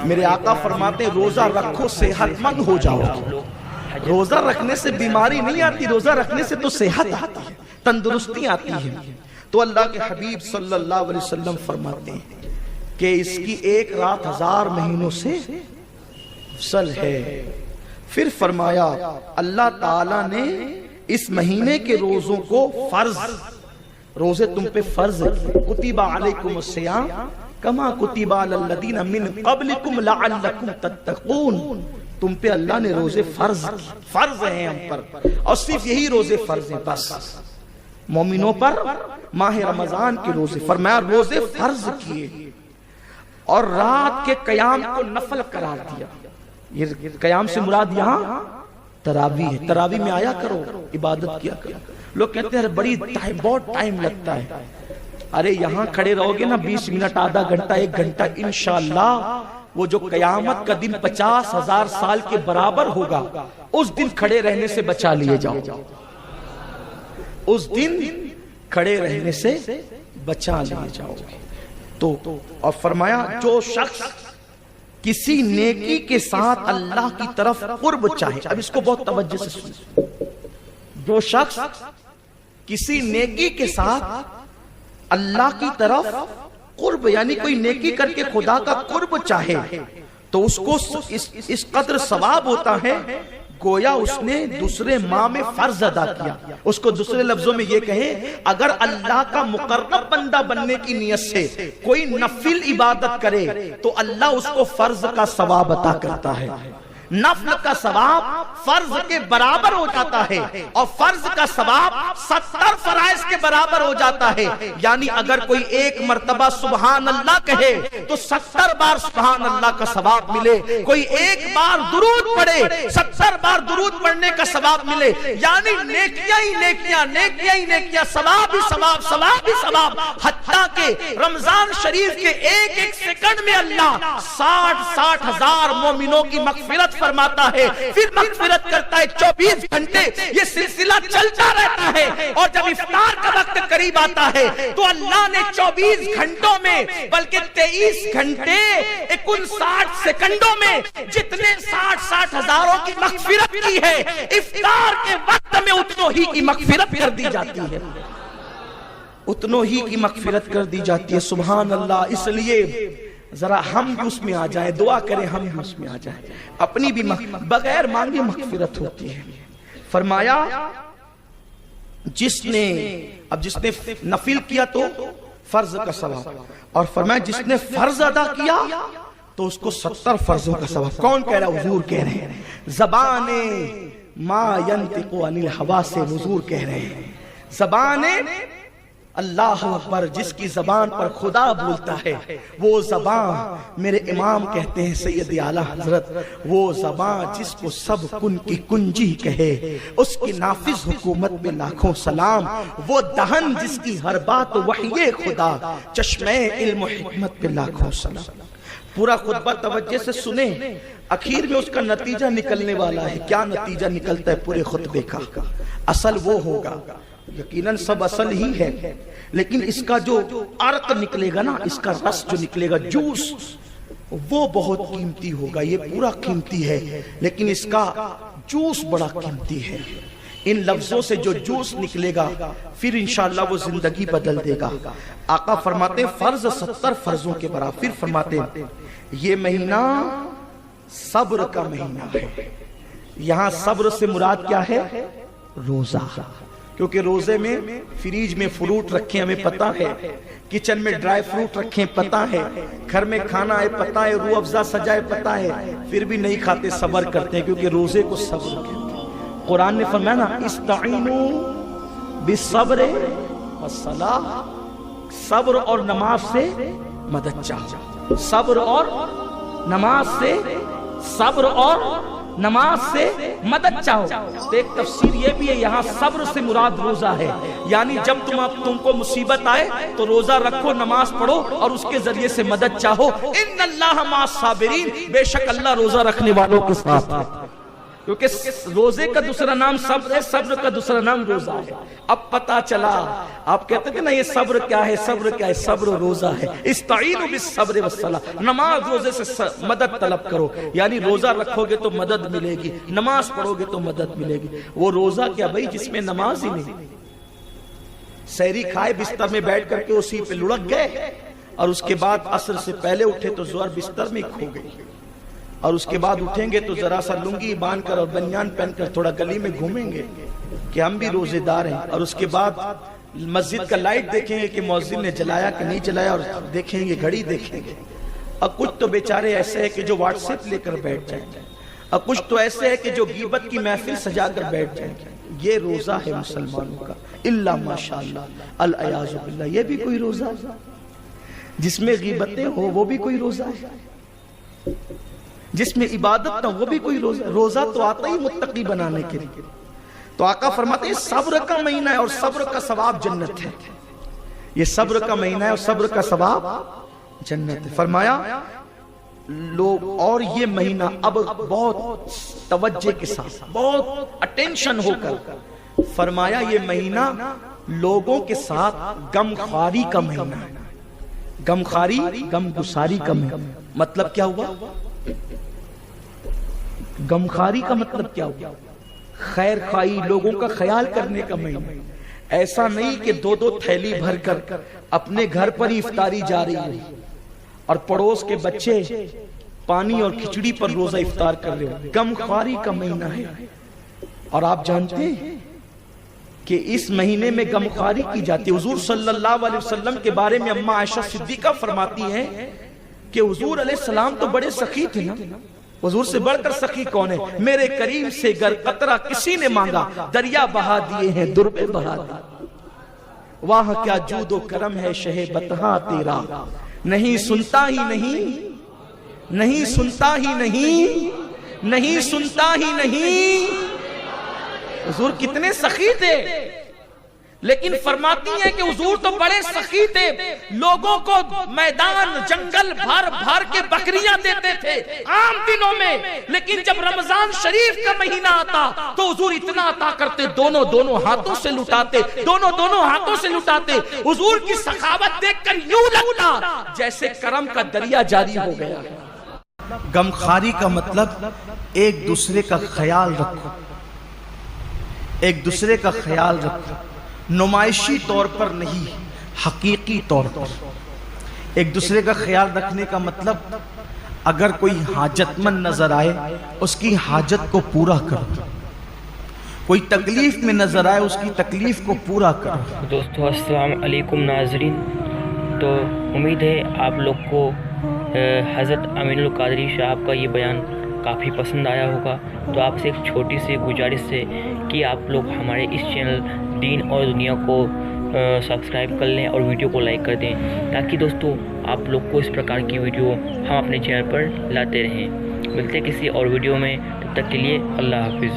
میرے آقا فرماتے ہیں روزہ رکھو صحت مند ہو جاؤ گے. روزہ رکھنے سے بیماری نہیں آتی، روزہ رکھنے سے تو صحت آتی ہے، تندرستی آتی ہے. تو اللہ کے حبیب صلی اللہ علیہ وسلم فرماتے ہیں کہ اس کی ایک رات 1000 مہینوں سے افضل ہے. پھر فرمایا اللہ تعالیٰ نے اس مہینے کے روزوں کو فرض، روزے تم پہ فرض، کتب علیکم الصیام کما کتب علی الذین من قبلکم لعلکم تتقون. تم پہ اللہ نے روزے فرض ہیں ہم پر، اور صرف یہی روزے فرض ہیں بس مومنوں پر. ماہ رمضان کے روزے فرمایا روزے فرض کیے، اور رات کے قیام کو نفل قرار دیا. یہ قیام سے مراد یہاں تراویح ہے. تراویح میں آیا کرو، عبادت کیا کرو. لوگ کہتے ہیں بڑی بہت ٹائم لگتا ہے. ارے یہاں کھڑے رہو گے نا 20 منٹ، آدھا گھنٹہ، 1 گھنٹہ، انشاءاللہ وہ جو قیامت کا دن 50,000 سال کے برابر ہوگا، اس دن کھڑے رہنے سے بچا لیے جاؤ. اس دن کھڑے رہنے سے بچا لیے جاؤ گے. تو اور فرمایا جو شخص کسی نیکی کے ساتھ اللہ کی طرف قرب چاہے، اب اس کو بہت توجہ سے سنیں، جو شخص کسی نیکی کے ساتھ اللہ کی طرف قرب، یعنی کوئی نیکی کر کے خدا کا قرب چاہے، تو اس کو اس قدر ثواب ہوتا ہے گویا اس نے دوسرے ماہ میں فرض ادا کیا. اس کو دوسرے لفظوں میں یہ کہیں، اگر اللہ کا مقرب بندہ بننے کی نیت سے کوئی نفل عبادت کرے تو اللہ اس کو فرض کا ثواب عطا کرتا ہے. نفل کا ثواب فرض کے برابر ہو جاتا ہے، اور فرض کا ثواب 70 فرائض کے برابر ہو جاتا ہے. یعنی اگر کوئی ایک مرتبہ سبحان اللہ کہے تو 70 بار سبحان اللہ کا ثواب ملے. کوئی ایک بار درود پڑھے 70 بار درود پڑھنے کا ثواب ملے. یعنی نیکیاں ہی نیکیاں، نیکیاں ہی نیکیاں، ثواب ہی ثواب، ثواب ہی ثواب. حتیٰ کہ رمضان شریف کے ایک ایک سیکنڈ میں اللہ 60 ہزار مومنوں کی مغفرت فرماتا ہے، پھر مغفرت کرتا ہے. 24 گھنٹے یہ سلسلہ چلتا رہتا ہے، اور جب افطار کا وقت قریب آتا ہے تو اللہ نے 24 گھنٹوں میں بلکہ 23 گھنٹے 59 سیکنڈوں میں جتنے 60 ہزاروں کی مغفرت کی ہے، افطار کے وقت میں اتنوں ہی کی مغفرت کر دی جاتی ہے، اتنوں ہی کی مغفرت کر دی جاتی ہے. سبحان اللہ. اس لیے ذرا ہم بھی اس میں آ جائیں، دعا کریں ہم بھی اس میں آ جائیں. اپنی بھی بغیر مانگے مغفرت ہوتی ہے. فرمایا جس نے نفل کیا تو فرض کا ثواب، اور فرمایا جس نے فرض ادا کیا تو اس کو 70 فرضوں کا ثواب. کون کہہ رہا ہے؟ حضور کہہ رہے ہیں. زبان ما ینطق عن الہوا سے حضور کہہ رہے ہیں. زبان اللہ اکبر، جس کی زبان پر خدا بولتا ہے وہ زبان، میرے امام کہتے ہیں سید اعلیٰ حضرت، وہ زبان جس کو سب کن کی کنجی کہے، اس کی نافذ حکومت میں لاکھوں سلام. وہ دہن جس کی ہر بات وحی خدا، چشمے علم و حکمت پہ لاکھوں سلام. پورا خطبہ توجہ سے سنیں، اخیر میں اس کا نتیجہ نکلنے والا ہے. کیا نتیجہ نکلتا ہے پورے خطبے کا؟ اصل وہ ہوگا، یقیناً سب اصل ہی ہے، لیکن اس کا جو عرق نکلے گا نا، اس کا رس جو نکلے گا، جوس، وہ بہت قیمتی ہوگا. یہ پورا قیمتی ہے لیکن اس کا جوس بڑا قیمتی ہے. ان لفظوں سے جو جوس نکلے گا پھر انشاءاللہ وہ زندگی بدل دے گا. آقا فرماتے ہیں فرض 70 فرضوں کے برابر. پھر فرماتے ہیں یہ مہینہ صبر کا مہینہ ہے. یہاں صبر سے مراد کیا ہے؟ روزہ. کیونکہ روزے میں فریج میں فروٹ رکھیں ہمیں پتا ہے، کچن میں ڈرائی فروٹ رکھیں پتا ہے، گھر میں کھانا ہے پتا ہے، روح افزا سجائے پتا ہے، پھر بھی نہیں کھاتے، صبر کرتے ہیں کیونکہ روزے کو صبر کہتے ہیں. قرآن نے فرمایا نا استعینوا بالصبر والصلاۃ، صبر اور نماز سے مدد چاہو. صبر اور نماز سے، صبر اور نماز سے مدد چاہو. تو ایک تفسیر یہ بھی ہے یہاں صبر سے مراد روزہ ہے. یعنی جب تم کو مصیبت آئے تو روزہ رکھو، نماز پڑھو اور اس کے ذریعے سے مدد چاہو. ان اللہ مع الصابرین، بے شک اللہ روزہ رکھنے والوں کے ساتھ ہے. کیونکہ روزے کا دوسرا نام صبر ہے، صبر کا دوسرا نام روزہ ہے۔ اب پتا چلا، آپ کہتے تھے نا یہ صبر کیا ہے، صبر کیا ہے، صبر روزہ ہے۔ استعینوا بالصبر والصلاۃ، نماز روزے سے مدد طلب کرو، یعنی روزہ رکھو گے تو مدد ملے گی، نماز پڑھو گے تو مدد ملے گی۔ وہ روزہ کیا بھائی جس میں نماز ہی نہیں، سحری کھائے بستر میں بیٹھ کر کے اسی پہ لڑک گئے، اور اس کے بعد عصر سے پہلے اٹھے تو ظہر بستر میں کھو گئی، اور اس کے بعد اٹھیں گے تو ذرا سا لنگی باندھ کر اور بنیان پہن کر تھوڑا گلی میں گھومیں گے کہ ہم بھی روزے دار ہیں، اور اس کے بعد مسجد کا لائٹ دیکھیں گے کہ مؤذن نے جلایا کہ نہیں جلایا، اور دیکھیں گے گھڑی دیکھیں گے۔ اور کچھ تو بیچارے ایسے ہیں کہ جو واٹس ایپ لے کر بیٹھ جائیں گے، اور کچھ تو ایسے ہیں کہ جو غیبت کی محفل سجا کر بیٹھ جائیں گے۔ یہ روزہ ہے مسلمانوں کا، الا ماشاءاللہ العیاذ باللہ، یہ بھی کوئی روزہ ہے؟ جس میں غیبتیں ہو وہ بھی کوئی روزہ ہے؟ جس میں عبادت نہ وہ بھی کوئی روزہ؟ روزہ تو آتا ہی متقی بنانے کے لیے۔ تو آقا فرماتے ہیں صبر کا مہینہ ہے اور صبر کا ثواب جنت ہے۔ یہ صبر کا مہینہ ہے اور صبر کا ثواب جنت ہے۔ فرمایا لوگ، اور یہ مہینہ اب بہت توجہ کے ساتھ، بہت اٹینشن ہو کر فرمایا، یہ مہینہ لوگوں کے ساتھ غم خواری کا مہینہ ہے۔ غم خواری، غم گساری کا مہینہ۔ مطلب کیا ہوا؟ غم خواری کا مطلب کیا ہوا؟ خیر خواہی، لوگوں کا خیال کرنے کا مہینہ۔ ایسا نہیں کہ دو دو تھیلی بھر کر اپنے گھر پر ہی افطاری جا رہی ہے اور پڑوس کے بچے پانی اور کھچڑی پر روزہ افطار کر رہے ہو۔ غم خواری کا مہینہ ہے۔ اور آپ جانتے ہیں کہ اس مہینے میں غم خواری کی جاتی ہے۔ حضور صلی اللہ علیہ وسلم کے بارے میں اماں عائشہ صدیقہ فرماتی ہیں کہ حضور علیہ السلام تو بڑے سخی تھے نا، حضور سے بڑھ کر سخی کون ہے؟ میرے کریم سے گر قطرہ کسی نے مانگا، دریا بہا دیے ہیں در پہ بہا دیے۔ واہ کیا جود و کرم ہے شہ بطحاں تیرا، نہیں سنتا ہی نہیں، نہیں سنتا ہی نہیں، نہیں سنتا ہی نہیں۔ حضور کتنے سخی تھے، لیکن فرماتی ہیں کہ حضور تو بڑے سخی تھے، لوگوں کو میدان جنگل بھر بھر کے بکریاں دیتے تھے عام دنوں میں، لیکن جب رمضان شریف کا مہینہ آتا تو حضور اتنا عطا کرتے، دونوں دونوں ہاتھوں سے لٹاتے، دونوں دونوں ہاتھوں سے لٹاتے۔ حضور کی سخاوت دیکھ کر یوں لگتا جیسے کرم کا دریا جاری ہو گیا۔ غم خواری کا مطلب ایک دوسرے کا خیال رکھو، ایک دوسرے کا خیال رکھو، نمائشی طور پر نہیں، حقیقی طور پر۔ ایک دوسرے کا خیال رکھنے کا مطلب اگر کوئی حاجت مند نظر آئے اس کی حاجت کو پورا کرو، کوئی تکلیف میں نظر آئے اس کی تکلیف کو پورا کرو۔ دوستو السلام علیکم ناظرین، تو امید ہے آپ لوگ کو حضرت امین القادری صاحب کا یہ بیان کافی پسند آیا ہوگا۔ تو آپ سے ایک چھوٹی سی گزارش ہے کہ آپ لوگ ہمارے اس چینل دین اور دنیا کو سبسکرائب کر لیں اور ویڈیو کو لائک کر دیں، تاکہ دوستو آپ لوگ کو اس پرکار کی ویڈیو ہم اپنے چینل پر لاتے رہیں۔ ملتے ہیں کسی اور ویڈیو میں، تب تک کے لیے اللہ حافظ۔